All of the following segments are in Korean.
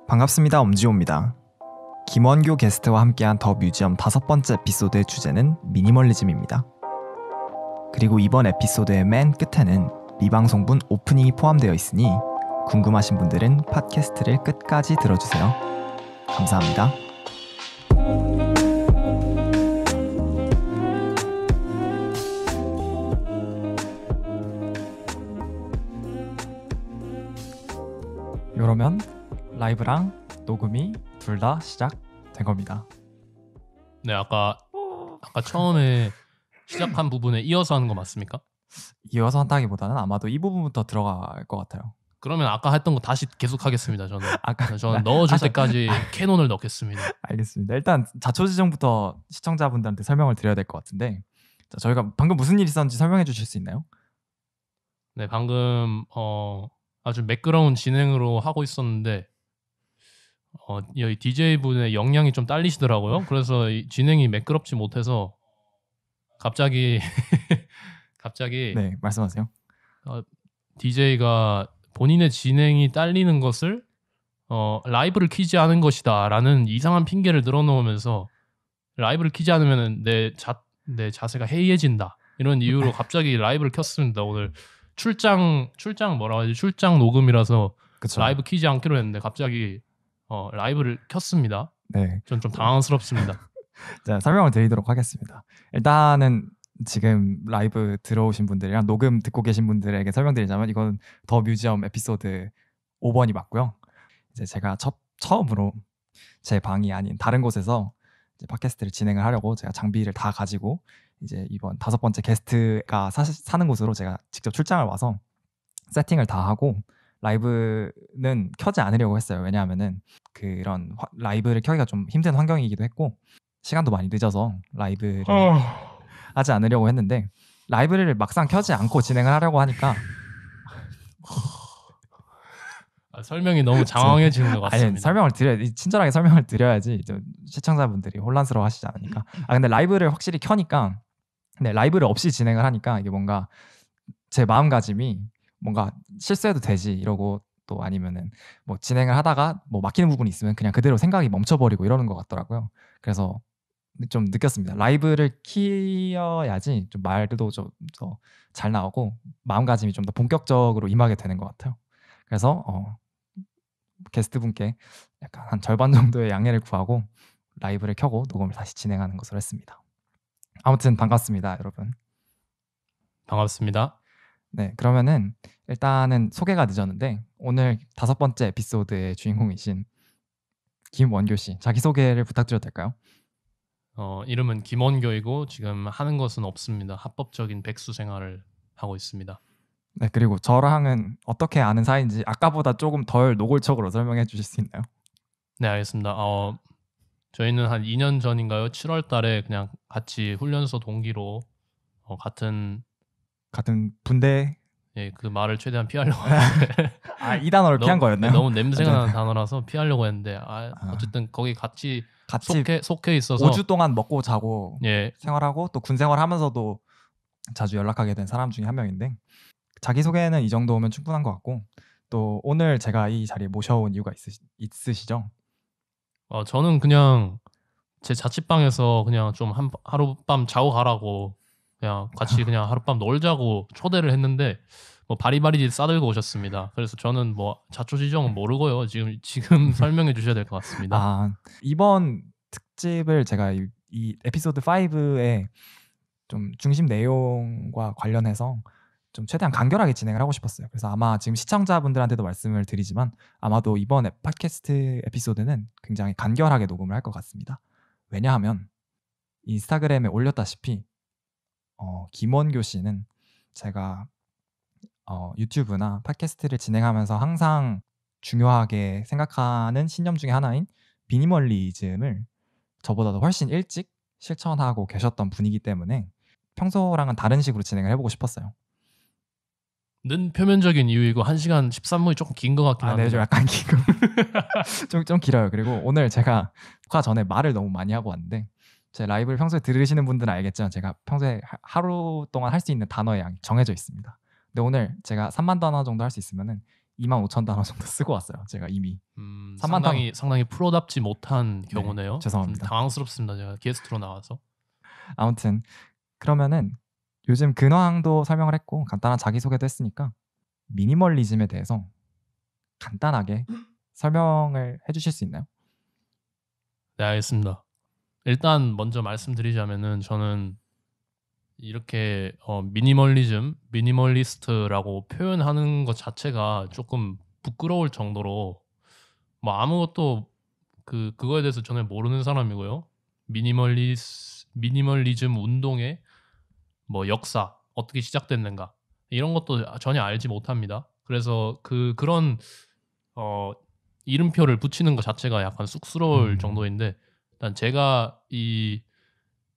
반갑습니다. 엄지호입니다. 김원교 게스트와 함께한 더 뮤지엄 5번째 에피소드의 주제는 미니멀리즘입니다. 그리고 이번 에피소드의 맨 끝에는 미방송분 오프닝이 포함되어 있으니 궁금하신 분들은 팟캐스트를 끝까지 들어주세요. 감사합니다. 이러면 라이브랑 녹음이 둘 다 시작된 겁니다. 네, 아까 처음에 시작한 부분에 이어서 하는 거 맞습니까? 이어서 한다기보다는 아마도 이 부분부터 들어갈 것 같아요. 그러면 아까 했던 거 다시 계속 하겠습니다. 저는 아까 저는 넣어줄 때까지 캐논을 넣겠습니다. 알겠습니다. 일단 자초지종부터 시청자분들한테 설명을 드려야 될 것 같은데, 자, 저희가 방금 무슨 일이 있었는지 설명해 주실 수 있나요? 네, 방금 아주 매끄러운 진행으로 하고 있었는데 여기 DJ 분의 역량이 좀 딸리시더라고요. 그래서 이 진행이 매끄럽지 못해서 갑자기 네, 말씀하세요. DJ가 본인의 진행이 딸리는 것을 라이브를 키지 않은 것이다라는 이상한 핑계를 늘어놓으면서 라이브를 키지 않으면 내 자세가 해이해진다 이런 이유로 갑자기 라이브를 켰습니다. 오늘 출장 뭐라고 하지? 출장 녹음이라서 그쵸. 라이브 키지 않기로 했는데 갑자기 라이브를 켰습니다. 네, 전 좀 당황스럽습니다. 자, 설명을 드리도록 하겠습니다. 일단은 지금 라이브 들어오신 분들이랑 녹음 듣고 계신 분들에게 설명드리자면 이건 더 뮤지엄 에피소드 5번이 맞고요. 이제 제가 처음으로 제 방이 아닌 다른 곳에서 이제 팟캐스트를 진행을 하려고 제가 장비를 다 가지고 이제 이번 5번째 게스트가 사는 곳으로 제가 직접 출장을 와서 세팅을 다 하고 라이브는 켜지 않으려고 했어요. 왜냐하면은 그런 라이브를 켜기가 좀 힘든 환경이기도 했고 시간도 많이 늦어서 라이브를 하지 않으려고 했는데 라이브를 막상 켜지 않고 진행을 하려고 하니까 설명이 너무 장황해지는 것 같습니다. 아니, 설명을 친절하게 설명을 드려야지 좀 시청자분들이 혼란스러워하시지 않으니까. 근데 라이브를 확실히 켜니까, 네, 라이브를 없이 진행을 하니까 이게 뭔가 제 마음가짐이 뭔가 실수해도 되지 이러고 또 아니면은 뭐 진행을 하다가 뭐 막히는 부분이 있으면 그냥 그대로 생각이 멈춰버리고 이러는 것 같더라고요. 그래서 좀 느꼈습니다. 라이브를 키워야지 좀 말도 좀 더 잘 나오고 마음가짐이 좀 더 본격적으로 임하게 되는 것 같아요. 그래서 게스트분께 약간 한 절반 정도의 양해를 구하고 라이브를 켜고 녹음을 다시 진행하는 것으로 했습니다. 아무튼 반갑습니다, 여러분. 반갑습니다. 네, 그러면은 일단은 소개가 늦었는데 오늘 5번째 에피소드의 주인공이신 김원교 씨 자기소개를 부탁드려도 될까요? 이름은 김원교이고 지금 하는 것은 없습니다. 합법적인 백수 생활을 하고 있습니다. 네, 그리고 저랑은 어떻게 아는 사이인지 아까보다 조금 덜 노골적으로 설명해 주실 수 있나요? 네, 알겠습니다. 저희는 한 2년 전인가요? 7월 달에 그냥 같이 훈련소 동기로 같은 분대. 예, 그 말을 최대한 피하려고 했는데 이 단어를 피한 거였나요? 너무 냄새가 나는 단어라서 피하려고 했는데 어쨌든 거기 같이 속해 있어서 5주 동안 먹고 자고 예, 생활하고 또 군 생활하면서도 자주 연락하게 된 사람 중에 한 명인데 자기소개는 이 정도면 충분한 것 같고 또 오늘 제가 이 자리에 모셔온 이유가 있으시죠? 저는 그냥 제 자취방에서 그냥 좀 하룻밤 자고 가라고 그냥 같이 그냥 하룻밤 놀자고 초대를 했는데 뭐 바리바리 싸들고 오셨습니다. 그래서 저는 뭐 자초지종은 모르고요. 지금 설명해 주셔야 될 것 같습니다. 이번 특집을 제가 이 에피소드 5의 좀 중심 내용과 관련해서 좀 최대한 간결하게 진행을 하고 싶었어요. 그래서 아마 지금 시청자분들한테도 말씀을 드리지만 아마도 이번 팟캐스트 에피소드는 굉장히 간결하게 녹음을 할 것 같습니다. 왜냐하면 인스타그램에 올렸다시피 김원교 씨는 제가 유튜브나 팟캐스트를 진행하면서 항상 중요하게 생각하는 신념 중에 하나인 미니멀리즘을 저보다도 훨씬 일찍 실천하고 계셨던 분이기 때문에 평소랑은 다른 식으로 진행을 해보고 싶었어요. 는 표면적인 이유이고 1시간 13분이 조금 긴 것 같긴 네, 합니다. 좀 약간 좀 길어요. 그리고 오늘 제가 녹화 전에 말을 너무 많이 하고 왔는데 제 라이브를 평소에 들으시는 분들은 알겠지만 제가 평소에 하루 동안 할 수 있는 단어의 양이 정해져 있습니다. 근데 오늘 제가 3만 단어 정도 할 수 있으면은 25,000단어 정도 쓰고 왔어요. 제가 이미 3만 상당히 프로답지 못한 경우네요. 네, 죄송합니다. 좀 당황스럽습니다. 제가 게스트로 나와서. 아무튼 그러면은 요즘 근황도 설명을 했고 간단한 자기소개도 했으니까 미니멀리즘에 대해서 간단하게 설명을 해주실 수 있나요? 네, 알겠습니다. 일단 먼저 말씀드리자면은 저는 이렇게 미니멀리스트라고 표현하는 것 자체가 조금 부끄러울 정도로 뭐 아무것도 그거에 대해서 전혀 모르는 사람이고요. 미니멀리즘 운동의 뭐 역사 어떻게 시작됐는가 이런 것도 전혀 알지 못합니다. 그래서 그런 이름표를 붙이는 것 자체가 약간 쑥스러울 정도인데 일단 제가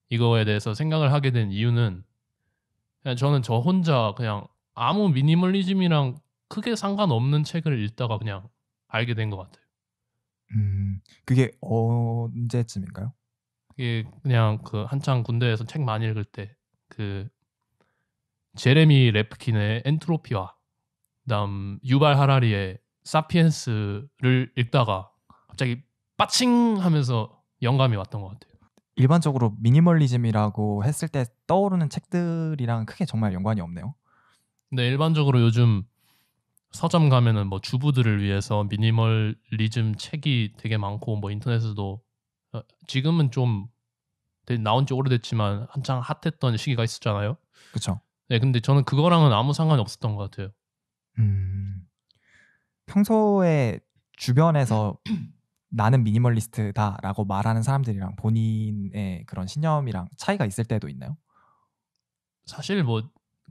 이거에 대해서 생각을 하게 된 이유는 그냥 저는 저 혼자 그냥 아무 미니멀리즘이랑 크게 상관없는 책을 읽다가 그냥 알게 된 것 같아요. 그게 언제쯤인가요? 이게 그냥 한창 군대에서 책 많이 읽을 때 제레미 레프킨의 엔트로피와 그다음 유발 하라리의 사피엔스를 읽다가 갑자기 빠칭 하면서 영감이 왔던 것 같아요. 일반적으로 미니멀리즘이라고 했을 때 떠오르는 책들이랑 크게 정말 연관이 없네요. 근데 일반적으로 요즘 서점 가면은 뭐 주부들을 위해서 미니멀리즘 책이 되게 많고 뭐 인터넷에도 지금은 좀 나온 지 오래됐지만 한창 핫했던 시기가 있었잖아요. 그렇죠. 네, 근데 저는 그거랑은 아무 상관이 없었던 것 같아요. 평소에 주변에서 나는 미니멀리스트다라고 말하는 사람들이랑 본인의 그런 신념이랑 차이가 있을 때도 있나요? 사실 뭐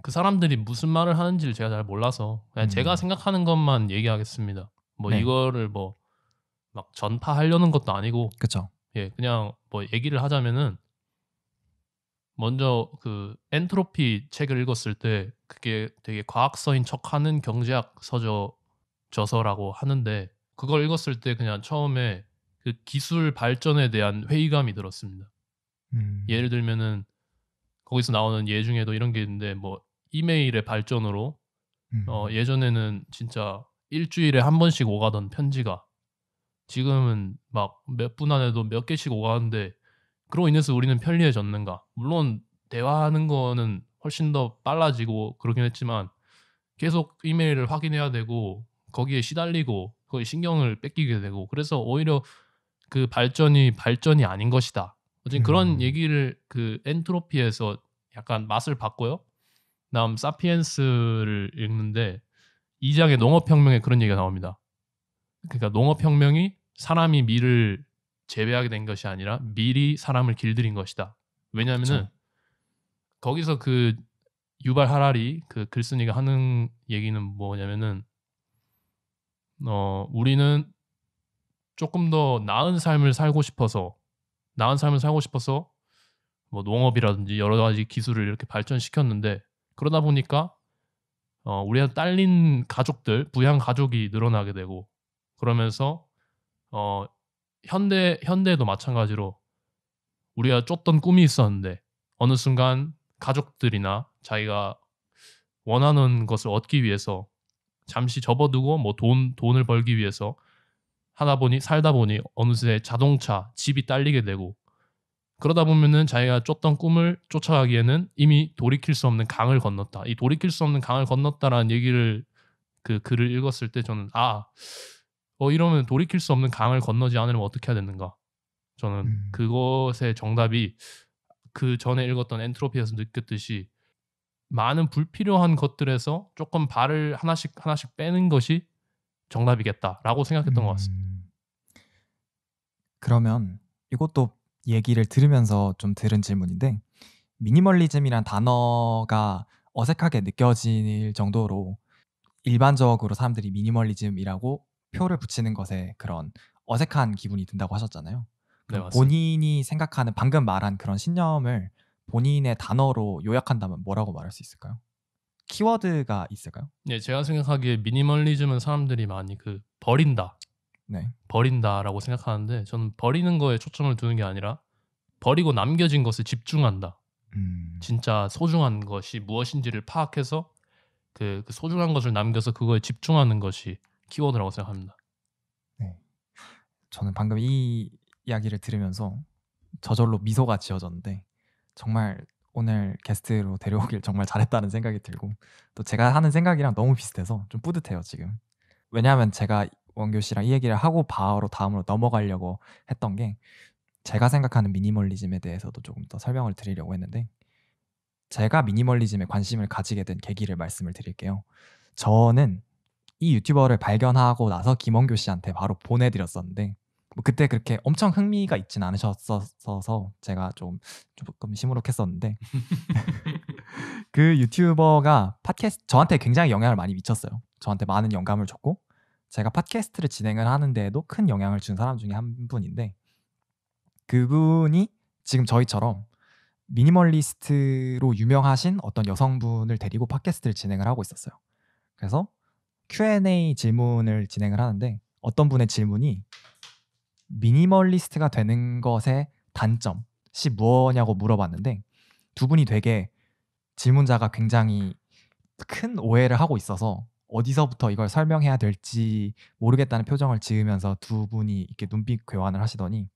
그 사람들이 무슨 말을 하는지를 제가 잘 몰라서 그냥 제가 음. 생각하는 것만 얘기하겠습니다. 뭐 네. 이거를 뭐 막 전파하려는 것도 아니고 그쵸. 예, 그냥 뭐 얘기를 하자면은 먼저 엔트로피 책을 읽었을 때 그게 되게 과학서인 척하는 경제학 저서라고 하는데 그걸 읽었을 때 그냥 처음에 그 기술 발전에 대한 회의감이 들었습니다. 예를 들면은 거기서 나오는 예 중에도 이런 게 있는데 뭐 이메일의 발전으로 예전에는 진짜 일주일에 한 번씩 오가던 편지가 지금은 막 몇 분 안에도 몇 개씩 오가는데 그로 인해서 우리는 편리해졌는가? 물론 대화하는 거는 훨씬 더 빨라지고 그러긴 했지만 계속 이메일을 확인해야 되고 거기에 시달리고 거기에 신경을 뺏기게 되고 그래서 오히려 그 발전이 아닌 것이다. 어쨌든 그런 얘기를 엔트로피에서 약간 맛을 봤고요. 다음 사피엔스를 읽는데 2장의 농업혁명에 그런 얘기가 나옵니다. 그러니까 농업혁명이 사람이 밀을 재배하게 된 것이 아니라 밀이 사람을 길들인 것이다. 왜냐하면은 그쵸. 거기서 유발 하라리 글쓴이가 하는 얘기는 뭐냐면은 우리는 조금 더 나은 삶을 살고 싶어서 뭐 농업이라든지 여러 가지 기술을 이렇게 발전시켰는데 그러다 보니까 우리가 딸린 가족들, 부양 가족이 늘어나게 되고 그러면서 어, 현대에도 마찬가지로 우리가 쫓던 꿈이 있었는데 어느 순간 가족들이나 자기가 원하는 것을 얻기 위해서 잠시 접어두고 뭐 돈을 벌기 위해서 살다 보니 어느새 자동차, 집이 딸리게 되고 그러다 보면은 자기가 쫓던 꿈을 쫓아가기에는 이미 돌이킬 수 없는 강을 건넜다. 이 돌이킬 수 없는 강을 건넜다라는 얘기를 글을 읽었을 때 저는 이러면 돌이킬 수 없는 강을 건너지 않으면 어떻게 해야 되는가? 저는 그것의 정답이 그 전에 읽었던 엔트로피에서 느꼈듯이 많은 불필요한 것들에서 조금 발을 하나씩 빼는 것이 정답이겠다라고 생각했던 것 같습니다. 그러면 이것도 얘기를 들으면서 좀 들은 질문인데 미니멀리즘이란 단어가 어색하게 느껴질 정도로 일반적으로 사람들이 미니멀리즘이라고 표를 붙이는 것에 그런 어색한 기분이 든다고 하셨잖아요. 네, 그럼 맞습니다. 본인이 생각하는 방금 말한 그런 신념을 본인의 단어로 요약한다면 뭐라고 말할 수 있을까요? 키워드가 있을까요? 네, 제가 생각하기에 미니멀리즘은 사람들이 많이 네. 버린다라고 생각하는데 저는 버리는 거에 초점을 두는 게 아니라 버리고 남겨진 것에 집중한다. 음. 진짜 소중한 것이 무엇인지를 파악해서 그 소중한 것을 남겨서 그거에 집중하는 것이 키워드라고 생각합니다. 네. 저는 방금 이 이야기를 들으면서 저절로 미소가 지어졌는데 정말 오늘 게스트로 데려오길 정말 잘했다는 생각이 들고 또 제가 하는 생각이랑 너무 비슷해서 좀 뿌듯해요 지금. 왜냐하면 제가 원교 씨랑 이 얘기를 하고 바로 다음으로 넘어가려고 했던 게 제가 생각하는 미니멀리즘에 대해서도 조금 더 설명을 드리려고 했는데 제가 미니멀리즘에 관심을 가지게 된 계기를 말씀을 드릴게요. 저는 이 유튜버를 발견하고 나서 김원교 씨한테 바로 보내드렸었는데 뭐 그때 그렇게 엄청 흥미가 있진 않으셨어서 제가 좀 조금 시무룩했었는데 그 유튜버가 팟캐스트 저한테 굉장히 영향을 많이 미쳤어요. 저한테 많은 영감을 줬고 제가 팟캐스트를 진행을 하는 데에도 큰 영향을 준 사람 중에 한 분인데 그분이 지금 저희처럼 미니멀리스트로 유명하신 어떤 여성분을 데리고 팟캐스트를 진행을 하고 있었어요. 그래서 Q&A 질문을 진행을 하는데 어떤 분의 질문이 미니멀리스트가 되는 것의 단점이 무엇냐고 물어봤는데 두 분이 되게 질문자가 굉장히 큰 오해를 하고 있어서 어디서부터 이걸 설명해야 될지 모르겠다는 표정을 지으면서 두 분이 이렇게 눈빛 교환을 하시더니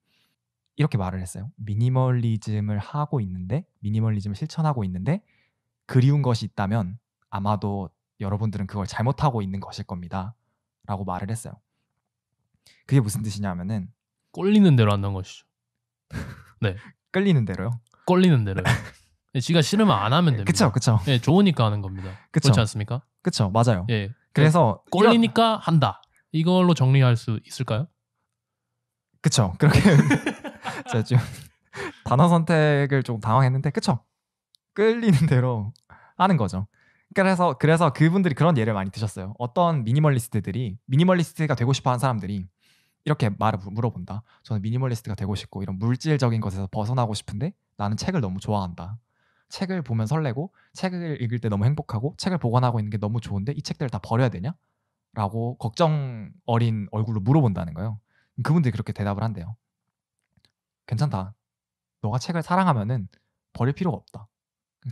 이렇게 말을 했어요. 미니멀리즘을 실천하고 있는데 그리운 것이 있다면 아마도 여러분들은 그걸 잘못하고 있는 것일 겁니다. 라고 말을 했어요. 그게 무슨 뜻이냐면은 꼴리는 대로 한다는 것이죠. 네. 끌리는 대로요. 꼴리는 대로요. 지가 싫으면 안 하면 됩니다. 그쵸, 그쵸. 네, 좋으니까 하는 겁니다. 그쵸. 그렇지 않습니까? 그쵸, 맞아요. 예. 그래서 꼴리니까 한다. 이걸로 정리할 수 있을까요? 그쵸. 그렇게 제가 지금 단어 선택을 좀 당황했는데 그쵸. 끌리는 대로 하는 거죠. 그래서 그분들이 그런 예를 많이 드셨어요. 어떤 미니멀리스트가 되고 싶어하는 사람들이 이렇게 말을 물어본다. 저는 미니멀리스트가 되고 싶고 이런 물질적인 것에서 벗어나고 싶은데 나는 책을 너무 좋아한다. 책을 보면 설레고 책을 읽을 때 너무 행복하고 책을 보관하고 있는 게 너무 좋은데 이 책들을 다 버려야 되냐? 라고 걱정 어린 얼굴로 물어본다는 거예요. 그분들이 그렇게 대답을 한대요. 괜찮다. 너가 책을 사랑하면은 버릴 필요가 없다.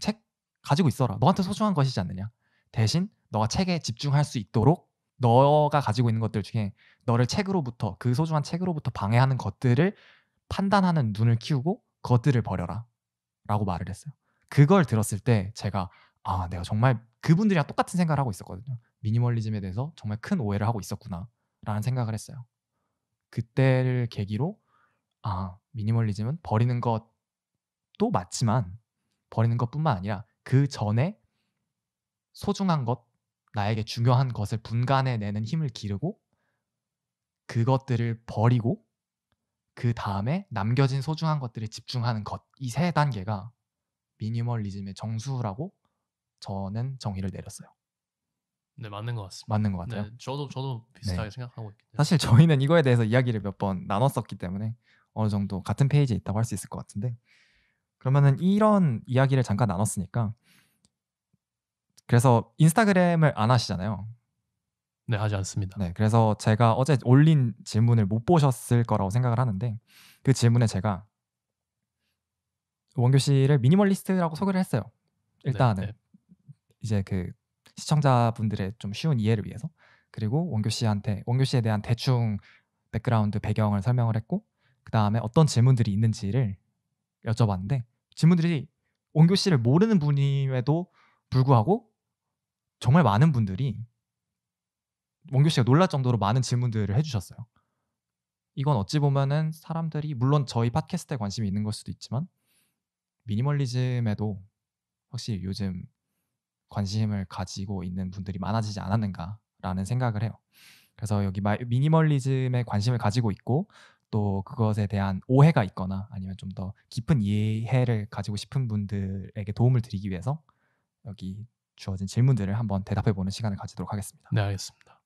책 가지고 있어라. 너한테 소중한 것이지 않느냐. 대신 너가 책에 집중할 수 있도록 너가 가지고 있는 것들 중에 너를 책으로부터 그 소중한 책으로부터 방해하는 것들을 판단하는 눈을 키우고 그것들을 버려라 라고 말을 했어요. 그걸 들었을 때 제가 내가 정말 그분들이랑 똑같은 생각을 하고 있었거든요. 미니멀리즘에 대해서 정말 큰 오해를 하고 있었구나 라는 생각을 했어요. 그때를 계기로 미니멀리즘은 버리는 것도 맞지만 버리는 것뿐만 아니라 그 전에 소중한 것, 나에게 중요한 것을 분간해내는 힘을 기르고 그것들을 버리고 그 다음에 남겨진 소중한 것들에 집중하는 것, 이 세 단계가 미니멀리즘의 정수라고 저는 정의를 내렸어요. 네, 맞는 것 같습니다. 맞는 것 같아요. 네, 저도 비슷하게 생각하고 있긴 해요. 사실 저희는 이거에 대해서 이야기를 몇 번 나눴었기 때문에 어느 정도 같은 페이지에 있다고 할 수 있을 것 같은데 그러면은 이런 이야기를 잠깐 나눴으니까 그래서 인스타그램을 안 하시잖아요. 네, 하지 않습니다. 네, 그래서 제가 어제 올린 질문을 못 보셨을 거라고 생각을 하는데 그 질문에 제가 원교 씨를 미니멀리스트라고 소개를 했어요. 일단은 네. 이제 그 시청자분들의 좀 쉬운 이해를 위해서 그리고 원교 씨에 대한 대충 백그라운드 배경을 설명을 했고 그 다음에 어떤 질문들이 있는지를 여쭤봤는데 질문들이 원교 씨를 모르는 분임에도 불구하고 정말 많은 분들이 원교 씨가 놀랄 정도로 많은 질문들을 해주셨어요. 이건 어찌 보면은 사람들이 물론 저희 팟캐스트에 관심이 있는 걸 수도 있지만 미니멀리즘에도 확실히 요즘 관심을 가지고 있는 분들이 많아지지 않았는가라는 생각을 해요. 그래서 여기 미니멀리즘에 관심을 가지고 있고 또 그것에 대한 오해가 있거나 아니면 좀 더 깊은 이해를 가지고 싶은 분들에게 도움을 드리기 위해서 여기 주어진 질문들을 한번 대답해보는 시간을 가지도록 하겠습니다. 네, 알겠습니다.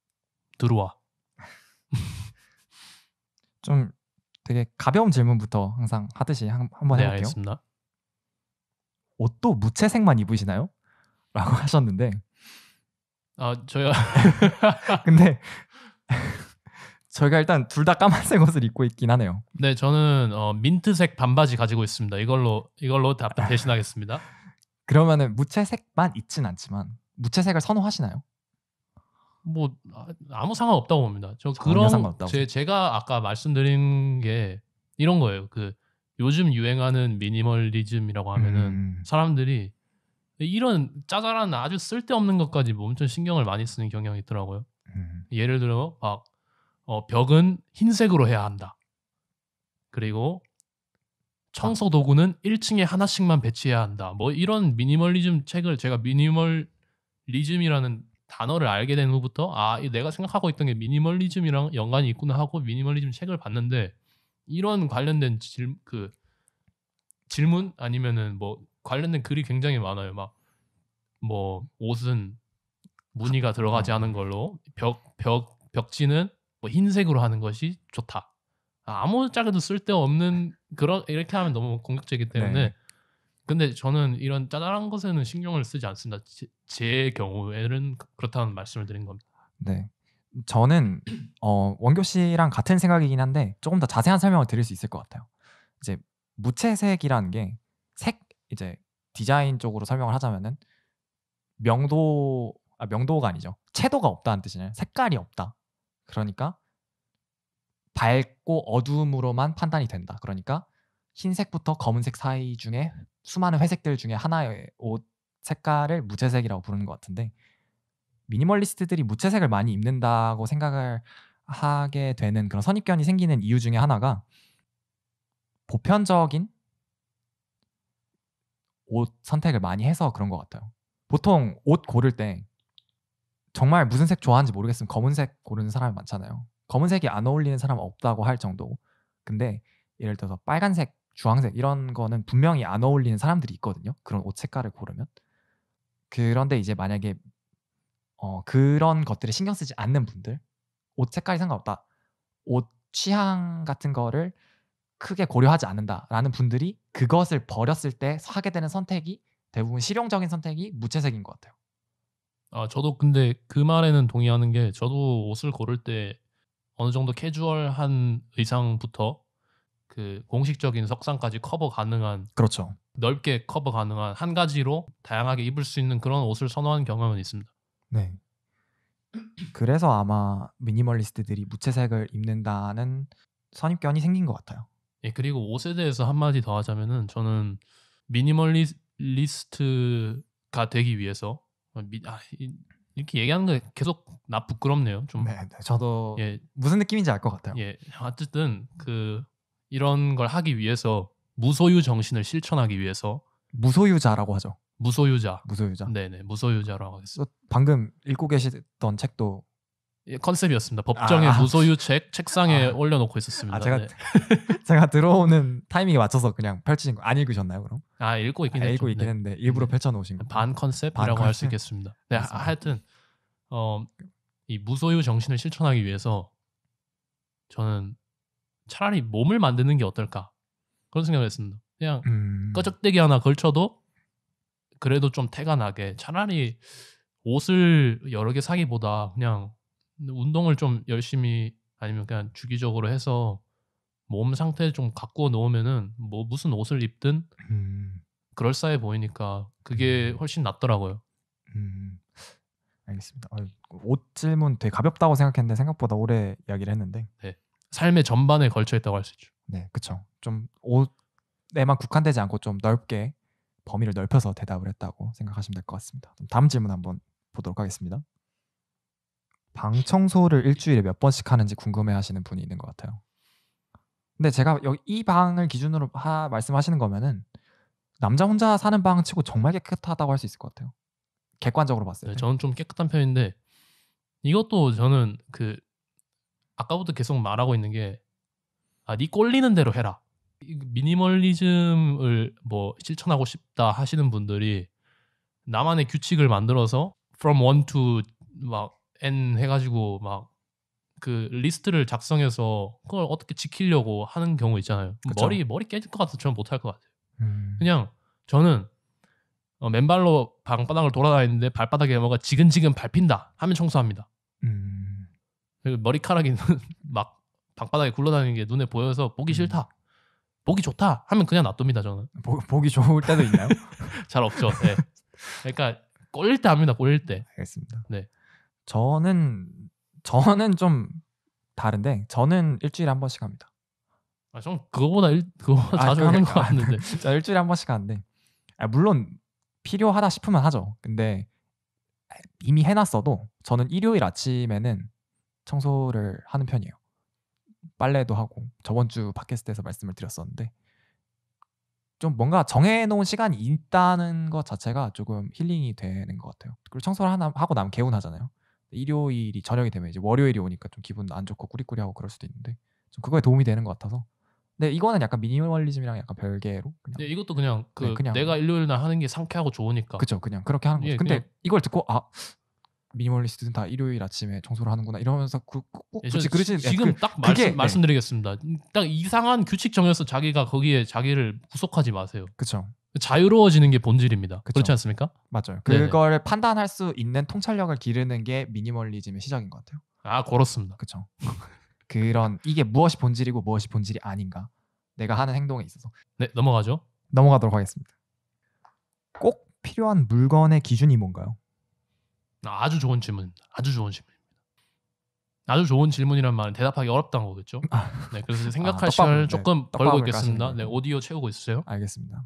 들어와. 좀 되게 가벼운 질문부터 항상 하듯이 한번 네, 해볼게요. 알겠습니다. 옷도 무채색만 입으시나요? 라고 하셨는데 저희가 근데 저희가 일단 둘 다 까만색 옷을 입고 있긴 하네요. 네, 저는 민트색 반바지 가지고 있습니다. 이걸로 대신하겠습니다. 그러면은 무채색만 있진 않지만 무채색을 선호하시나요? 뭐 아무 상관없다고 봅니다. 저 전혀 그런 상관없다고. 제가 아까 말씀드린 게 이런 거예요. 그 요즘 유행하는 미니멀리즘이라고 하면은 사람들이 이런 짜잘한 아주 쓸데없는 것까지 엄청 신경을 많이 쓰는 경향이 있더라고요. 예를 들어 막 벽은 흰색으로 해야 한다. 그리고 청소 도구는 1층에 하나씩만 배치해야 한다. 뭐 이런 미니멀리즘 책을 제가 미니멀리즘이라는 단어를 알게 된 후부터 내가 생각하고 있던 게 미니멀리즘이랑 연관이 있구나 하고 미니멀리즘 책을 봤는데 이런 관련된 질문 아니면은 뭐 관련된 글이 굉장히 많아요. 막 뭐 옷은 무늬가 들어가지 않은 걸로 벽지는 뭐 흰색으로 하는 것이 좋다. 아무짝에도 쓸데없는 이렇게 하면 너무 공격적이기 때문에 네. 근데 저는 이런 짜잘한 것에는 신경을 쓰지 않습니다. 제 경우에는 그렇다는 말씀을 드린 겁니다. 네. 저는 원교 씨랑 같은 생각이긴 한데 조금 더 자세한 설명을 드릴 수 있을 것 같아요. 이제 무채색이라는 게 이제 디자인 쪽으로 설명을 하자면은 명도가 아니죠. 채도가 없다는 뜻이잖아요. 색깔이 없다. 그러니까 밝고 어두움으로만 판단이 된다. 그러니까 흰색부터 검은색 사이 중에 수많은 회색들 중에 하나의 옷 색깔을 무채색이라고 부르는 것 같은데 미니멀리스트들이 무채색을 많이 입는다고 생각을 하게 되는 그런 선입견이 생기는 이유 중에 하나가 보편적인 옷 선택을 많이 해서 그런 것 같아요. 보통 옷 고를 때 정말 무슨 색 좋아하는지 모르겠으면 검은색 고르는 사람이 많잖아요. 검은색이 안 어울리는 사람은 없다고 할 정도. 근데 예를 들어서 빨간색, 주황색 이런 거는 분명히 안 어울리는 사람들이 있거든요. 그런 옷 색깔을 고르면. 그런데 이제 만약에 그런 것들에 신경 쓰지 않는 분들, 옷 색깔이 상관없다. 옷 취향 같은 거를 크게 고려하지 않는다라는 분들이 그것을 버렸을 때 하게 되는 선택이 대부분 실용적인 선택이 무채색인 것 같아요. 저도 근데 그 말에는 동의하는 게 저도 옷을 고를 때 어느 정도 캐주얼한 의상부터 그 공식적인 석상까지 커버 가능한 그렇죠. 넓게 커버 가능한 한 가지로 다양하게 입을 수 있는 그런 옷을 선호하는 경향은 있습니다. 네. 그래서 아마 미니멀리스트들이 무채색을 입는다는 선입견이 생긴 것 같아요. 예, 그리고 옷에 대해서 한마디 더 하자면은 저는 미니멀리스트가 되기 위해서 이렇게 얘기하는 게 계속 부끄럽네요. 좀 네, 저도 예, 무슨 느낌인지 알 것 같아요. 예, 어쨌든 이런 걸 하기 위해서 무소유 정신을 실천하기 위해서 무소유자라고 하죠. 무소유자. 무소유자. 네네, 무소유자라고 하겠습니다. 방금 읽고 계시던 책도 예, 컨셉이었습니다. 법정에 무소유 책상에 올려놓고 있었습니다. 네. 제가 들어오는 타이밍에 맞춰서 그냥 펼치신 거 안 읽으셨나요, 그럼? 읽고 있긴 했죠. 읽고 있긴 했는데 일부러 펼쳐놓으신 거. 반 컨셉이라고 할 수 있겠습니다. 네, 하여튼 이 무소유 정신을 실천하기 위해서 저는 차라리 몸을 만드는 게 어떨까 그런 생각을 했습니다. 그냥 꺼적대기 하나 걸쳐도 그래도 좀 태가 나게 차라리 옷을 여러 개 사기보다 그냥 운동을 좀 열심히 아니면 그냥 주기적으로 해서 몸 상태 좀 가꾸어 놓으면은 뭐 무슨 옷을 입든 그럴싸해 보이니까 그게 훨씬 낫더라고요. 알겠습니다. 옷 질문 되게 가볍다고 생각했는데 생각보다 오래 이야기를 했는데 네. 삶의 전반에 걸쳐 있다고 할 수 있죠. 네, 그렇죠. 좀 옷에만 국한되지 않고 좀 넓게 범위를 넓혀서 대답을 했다고 생각하시면 될 것 같습니다. 다음 질문 한번 보도록 하겠습니다. 방 청소를 일주일에 몇 번씩 하는지 궁금해하시는 분이 있는 것 같아요. 근데 제가 여기 이 방을 기준으로 말씀하시는 거면은 남자 혼자 사는 방 치고 정말 깨끗하다고 할 수 있을 것 같아요. 객관적으로 봤을 때. 저는 좀 깨끗한 편인데 이것도 저는 아까부터 계속 말하고 있는 게 네 꼴리는 대로 해라. 미니멀리즘을 뭐 실천하고 싶다 하시는 분들이 나만의 규칙을 만들어서 from 1 to 막 n 해가지고 막 그 리스트를 작성해서 그걸 어떻게 지키려고 하는 경우 있잖아요. 그쵸. 머리 깨질 것 같아서 저는 못할 것 같아요. 그냥 저는 맨발로 방바닥을 돌아다니는데 발바닥에 뭐가 지근지근 밟힌다 하면 청소합니다. 그리고 머리카락이 막 방바닥에 굴러다니는 게 눈에 보여서 보기 싫다, 보기 좋다 하면 그냥 놔둡니다. 저는 보기 좋을 때도 있나요? 잘 없죠. 네. 그러니까 꼴릴 때 합니다. 꼴릴 때. 알겠습니다. 네. 저는 좀 다른데 저는 일주일에 한 번씩 합니다. 좀 그거보다 자주 하는 것 같은데. 저 일주일에 한 번씩 하는데 물론 필요하다 싶으면 하죠. 근데 이미 해놨어도 저는 일요일 아침에는 청소를 하는 편이에요. 빨래도 하고 저번 주 팟캐스트에서 말씀을 드렸었는데 좀 뭔가 정해놓은 시간이 있다는 것 자체가 조금 힐링이 되는 것 같아요. 그리고 청소를 하고 나면 개운하잖아요. 일요일이 저녁이 되면 이제 월요일이 오니까 좀 기분 안 좋고 꾸리꾸리하고 그럴 수도 있는데 좀 그거에 도움이 되는 것 같아서. 근데 이거는 약간 미니멀리즘이랑 약간 별개로 그냥. 네, 이것도 그냥 그냥 내가 일요일 날 하는 게 상쾌하고 좋으니까. 그쵸, 그냥 그렇게 하는 거죠. 근데 이걸 듣고 미니멀리스트는 다 일요일 아침에 청소를 하는구나 이러면서 굳이 그러지. 지금 딱 말씀드리겠습니다. 딱 이상한 규칙 정해서 자기가 거기에 자기를 구속하지 마세요. 그쵸. 자유로워지는 게 본질입니다. 그쵸. 그렇지 않습니까? 맞아요. 그걸 판단할 수 있는 통찰력을 기르는 게 미니멀리즘의 시작인 것 같아요. 그렇습니다. 그쵸. 그런 이게 무엇이 본질이고 무엇이 본질이 아닌가 내가 하는 행동에 있어서. 네, 넘어가도록 하겠습니다. 꼭 필요한 물건의 기준이 뭔가요? 아주 좋은 질문입니다. 아주 좋은 질문이란 말은 대답하기 어렵다는 거겠죠? 네, 그래서 생각할 시간을 조금 벌고 있겠습니다. 네, 오디오 채우고 있으세요? 알겠습니다.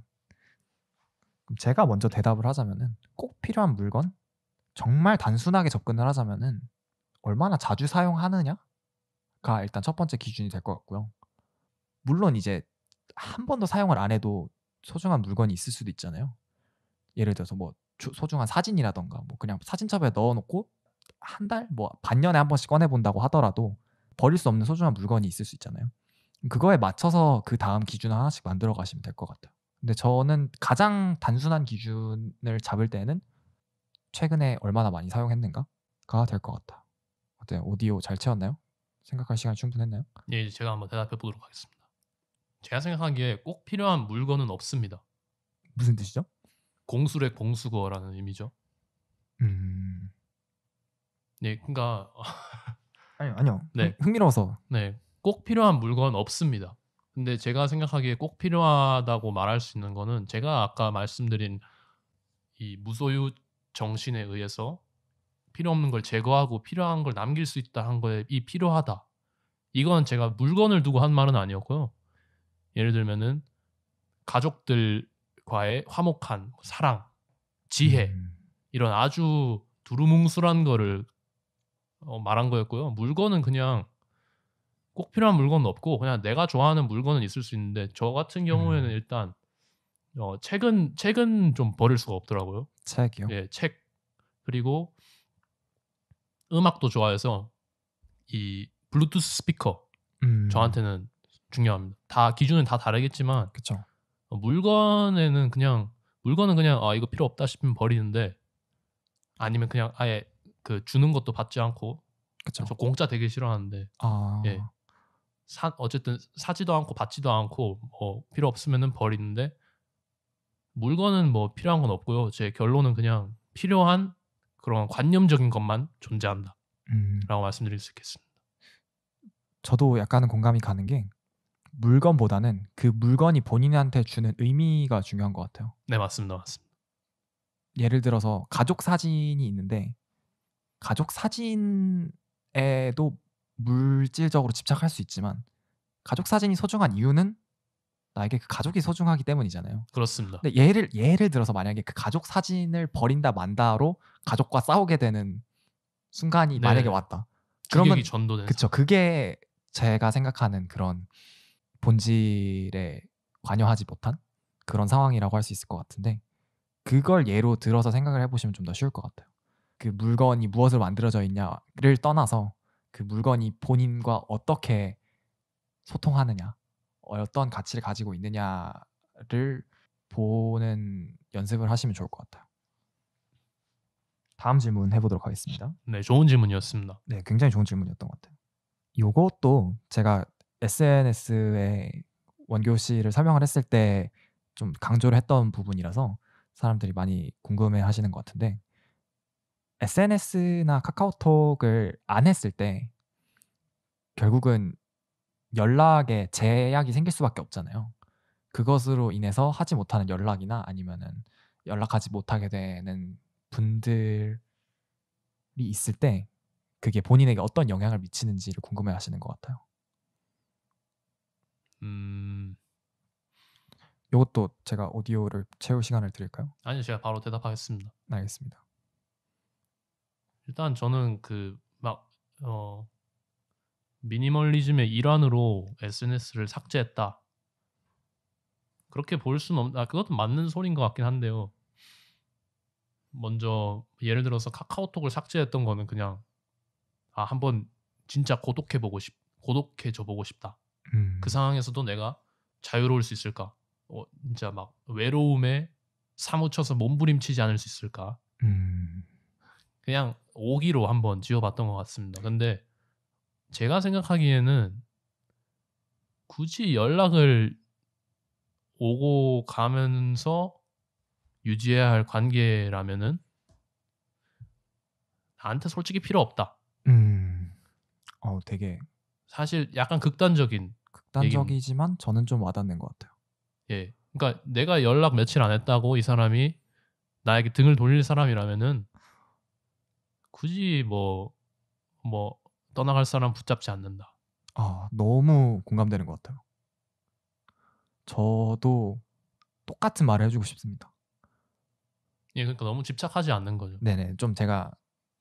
그럼 제가 먼저 대답을 하자면은 꼭 필요한 물건? 정말 단순하게 접근을 하자면은 얼마나 자주 사용하느냐가 일단 첫 번째 기준이 될 것 같고요. 물론 이제 한 번도 사용을 안 해도 소중한 물건이 있을 수도 있잖아요. 예를 들어서 뭐 소중한 사진이라던가 뭐 그냥 사진첩에 넣어놓고 한 달, 뭐 반년에 한 번씩 꺼내본다고 하더라도 버릴 수 없는 소중한 물건이 있을 수 있잖아요. 그거에 맞춰서 그 다음 기준을 하나씩 만들어 가시면 될 것 같아요. 근데 저는 가장 단순한 기준을 잡을 때는 최근에 얼마나 많이 사용했는가가 될 것 같아요. 어때요? 오디오 잘 채웠나요? 생각할 시간이 충분했나요? 네, 제가 한번 대답해 보도록 하겠습니다. 제가 생각하기에 꼭 필요한 물건은 없습니다. 무슨 뜻이죠? 공수래 공수거라는 의미죠. 네, 그러니까 아니요. 네. 흥미로워서. 네, 꼭 필요한 물건 없습니다. 근데 제가 생각하기에 꼭 필요하다고 말할 수 있는 거는 제가 아까 말씀드린 이 무소유 정신에 의해서 필요 없는 걸 제거하고 필요한 걸 남길 수 있다 한 거에 이 필요하다. 이건 제가 물건을 두고 한 말은 아니었고요. 예를 들면은 가족들과의 화목한 사랑, 지혜 이런 아주 두루뭉술한 거를 말한 거였고요. 물건은 그냥 꼭 필요한 물건은 없고 그냥 내가 좋아하는 물건은 있을 수 있는데 저 같은 경우에는 일단 책은 좀 버릴 수가 없더라고요. 책이요? 예, 책. 그리고 음악도 좋아해서 이 블루투스 스피커 저한테는 중요합니다. 다 기준은 다 다르겠지만 그쵸. 물건은 그냥 이거 필요 없다 싶으면 버리는데 아니면 그냥 아예 그 주는 것도 받지 않고 그쵸. 저 공짜 되게 싫어하는데 예. 어쨌든 사지도 않고 받지도 않고 필요 없으면은 버리는데 물건은 뭐 필요한 건 없고요. 제 결론은 그냥 필요한 그런 관념적인 것만 존재한다. 라고 말씀드릴 수 있겠습니다. 저도 약간은 공감이 가는 게 물건보다는 그 물건이 본인한테 주는 의미가 중요한 것 같아요. 네, 맞습니다. 예를 들어서 가족 사진이 있는데 가족 사진에도 물질적으로 집착할 수 있지만 가족 사진이 소중한 이유는 나에게 그 가족이 소중하기 때문이잖아요. 그렇습니다. 근데 예를 들어서 만약에 그 가족 사진을 버린다 만다로 가족과 싸우게 되는 순간이 만약에 왔다. 그러면 전도된 그쵸. 그게 제가 생각하는 그런 본질에 관여하지 못한 그런 상황이라고 할 수 있을 것 같은데 그걸 예로 들어서 생각을 해보시면 좀 더 쉬울 것 같아요. 그 물건이 무엇으로 만들어져 있냐를 떠나서 그 물건이 본인과 어떻게 소통하느냐, 어떤 가치를 가지고 있느냐를 보는 연습을 하시면 좋을 것 같아요. 다음 질문 해보도록 하겠습니다. 네, 좋은 질문이었습니다. 네, 굉장히 좋은 질문이었던 것 같아요. 요것도 제가 SNS에 원교실을 설명을 했을 때 좀 강조를 했던 부분이라서 사람들이 많이 궁금해 하시는 것 같은데 SNS나 카카오톡을 안 했을 때 결국은 연락에 제약이 생길 수밖에 없잖아요. 그것으로 인해서 하지 못하는 연락이나 아니면은 연락하지 못하게 되는 분들이 있을 때 그게 본인에게 어떤 영향을 미치는지를 궁금해하시는 것 같아요. 이것도 제가 오디오를 채울 시간을 드릴까요? 아니요, 제가 바로 대답하겠습니다. 알겠습니다. 일단 저는 미니멀리즘의 일환으로 SNS를 삭제했다. 그렇게 볼 수는 그것도 맞는 소리인 것 같긴 한데요. 먼저 예를 들어서 카카오톡을 삭제했던 거는 그냥 한번 진짜 고독해져 보고 싶다. 그 상황에서도 내가 자유로울 수 있을까? 진짜 막 외로움에 사무쳐서 몸부림치지 않을 수 있을까? 그냥 오기로 한번 지어봤던 것 같습니다. 근데 제가 생각하기에는 굳이 연락을 오고 가면서 유지해야 할 관계라면은 나한테 솔직히 필요 없다. 되게 사실 약간 극단적이지만 저는 좀 와닿는 것 같아요. 예, 그러니까 내가 연락 며칠 안 했다고 이 사람이 나에게 등을 돌릴 사람이라면은 굳이 뭐 떠나갈 사람 붙잡지 않는다. 너무 공감되는 것 같아요. 저도 똑같은 말을 해주고 싶습니다. 예, 그러니까 너무 집착하지 않는 거죠. 네네, 좀 제가